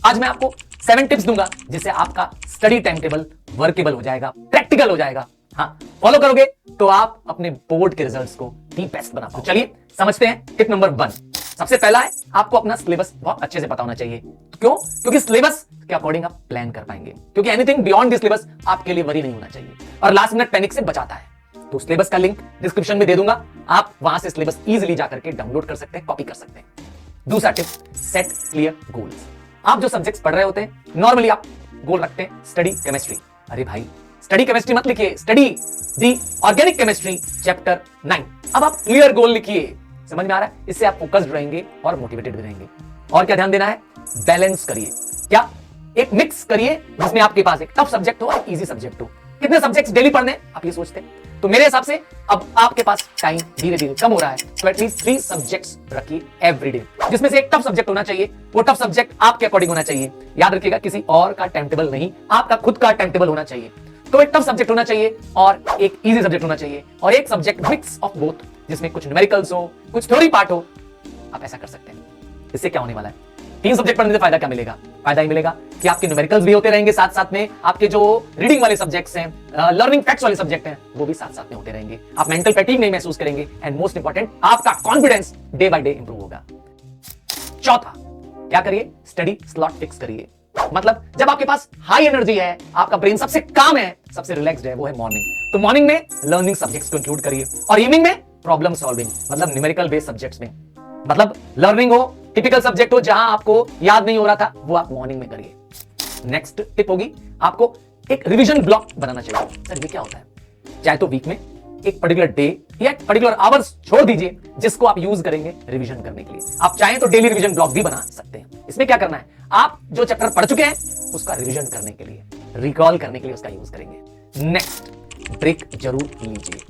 आज मैं आपको 7 टिप्स दूंगा जिससे आपका स्टडी टाइम टेबल वर्केबल हो जाएगा, प्रैक्टिकल हो जाएगा। हाँ, फॉलो करोगे तो आप अपने बोर्ड के रिजल्ट्स को दी बेस्ट बना पाओगे। चलिए समझते हैं टिप नंबर 1। सबसे पहला है, आपको अपना सिलेबस बहुत अच्छे से पता होना चाहिए। क्यों? क्योंकि सिलेबस के अकॉर्डिंग आप प्लान कर पाएंगे, क्योंकि एनीथिंग बियॉन्ड दिस सिलेबस आपके लिए वरी नहीं होना चाहिए और लास्ट मिनट पैनिक से बचाता है। तो सिलेबस का लिंक डिस्क्रिप्शन में दे दूंगा, आप वहां से सिलेबस इजीली जाकर के डाउनलोड कर सकते हैं, कॉपी कर सकते हैं। दूसरा टिप, सेट क्लियर गोल्स। आप जो सब्जेक्ट्स पढ़ रहे होते हैं, नॉर्मली आप गोल रखते हैं स्टडी केमिस्ट्री। अरे भाई, स्टडी केमिस्ट्री मत लिखिए, स्टडी दी ऑर्गेनिक केमिस्ट्री चैप्टर 9। अब आप क्लियर गोल लिखिए। समझ में आ रहा है? इससे आप फोकस्ड रहेंगे और मोटिवेटेड भी रहेंगे। और क्या ध्यान देना है? बैलेंस करिए। क्या? एक मिक्स करिए जिसमें आपके पास एक टफ सब्जेक्ट हो और इजी सब्जेक्ट हो। कितने सब्जेक्ट्स डेली पढ़ने आप ये सोचते हैं? तो मेरे हिसाब से अब आपके पास टाइम धीरे धीरे कम हो रहा है, तो एटलीस्ट 3 सब्जेक्ट्स रखिए एवरीडे, जिसमें से एक टफ सब्जेक्ट होना चाहिए। वो टफ सब्जेक्ट आपके अकॉर्डिंग होना चाहिए। याद रखिएगा, किसी और का टाइम टेबल नहीं, आपका खुद का टाइम टेबल होना चाहिए। तो एक टफ सब्जेक्ट होना चाहिए और एक इजी सब्जेक्ट होना चाहिए और एक सब्जेक्ट मिक्स ऑफ बोथ, जिसमें कुछ न्यूमेरिकल्स हो, कुछ थ्योरी पार्ट हो। आप ऐसा कर सकते हैं। इससे क्या होने वाला है? 3 सब्जेक्ट पढ़ने से फायदा क्या मिलेगा? फायदा ही मिलेगा कि आपके न्यूमेरिकल्स भी होते रहेंगे, साथ साथ में आपके जो रीडिंग वाले सब्जेक्ट्स हैं, लर्निंग फैक्ट्स वाले सब्जेक्ट हैं, वो भी साथ साथ में होते रहेंगे। आप मेंटल फैटिग नहीं महसूस करेंगे एंड मोस्ट इंपॉर्टेंट, आपका confidence day by day improve होगा। चौथा, क्या करिए? स्टडी स्लॉट फिक्स करिए। मतलब जब आपके पास हाई एनर्जी है, आपका ब्रेन सबसे काम है, सबसे रिलैक्स्ड है, वो है मॉर्निंग। तो मॉर्निंग में लर्निंग सब्जेक्ट्स को इंक्लूड करिए और इवनिंग में प्रॉब्लम सॉल्विंग, मतलब न्यूमेरिकल बेस्ड सब्जेक्ट्स में। मतलब लर्निंग हो, टिपिकल सब्जेक्ट हो, जहां आपको याद नहीं हो रहा था, वो आप मॉर्निंग में करिए। नेक्स्ट टिप होगी, आपको एक रिवीजन ब्लॉक बनाना चाहिए। सर ये क्या होता है? चाहे तो वीक में एक पर्टिकुलर डे या एक पर्टिकुलर आवर्स छोड़ दीजिए जिसको आप यूज करेंगे रिवीजन करने के लिए। आप चाहें तो डेली रिवीजन ब्लॉक भी बना सकते हैं। इसमें क्या करना है? आप जो चैप्टर पढ़ चुके हैं उसका रिवीजन करने के लिए, रिकॉल करने के लिए उसका यूज करेंगे। नेक्स्ट, ब्रेक जरूर लीजिए।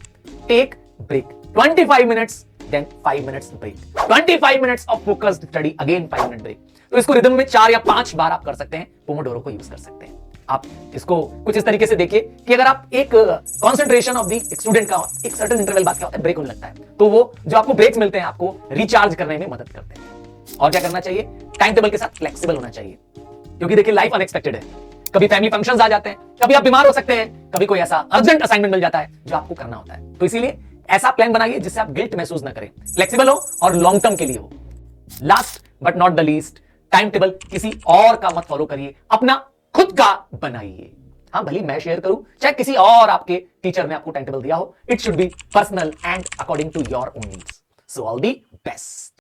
Take break, 25 minutes then 5 minutes break, 25 minutes of focused study, again 5 minute break। तो इसको रिदम में 4 या 5 बार आप कर सकते हैं। पोमोडोरो को यूज कर सकते हैं। आप इसको कुछ इस तरीके से देखिए कि अगर आप एक कंसंट्रेशन ऑफ द स्टूडेंट का एक सर्टेन इंटरवल बाद क्या होता है, ब्रेक होने लगता है, तो वो जो आपको ब्रेक्स मिलते हैं आपको रिचार्ज करने में मदद करते हैं। और क्या करना चाहिए? टाइम टेबल के साथ फ्लेक्सिबल होना चाहिए, क्योंकि देखिए लाइफ अनएक्सपेक्टेड है। कभी फैमिली फंक्शंस आ जाते हैं, कभी आप बीमार हो सकते हैं, कभी कोई ऐसा अर्जेंट असाइनमेंट मिल जाता है जो आपको करना होता है। तो इसीलिए ऐसा प्लान बनाइए जिससे आप गिल्ट महसूस ना करें, फ्लेक्सिबल हो और लॉन्ग टर्म के लिए हो। Last but not the least, time table किसी और का मत फॉलो करिए, अपना खुद का बनाइए। हाँ, भले मैं शेयर करूं, चाहे किसी और आपके टीचर ने आपको टाइम टेबल दिया हो, it should be personal and according to your own needs. So all the best.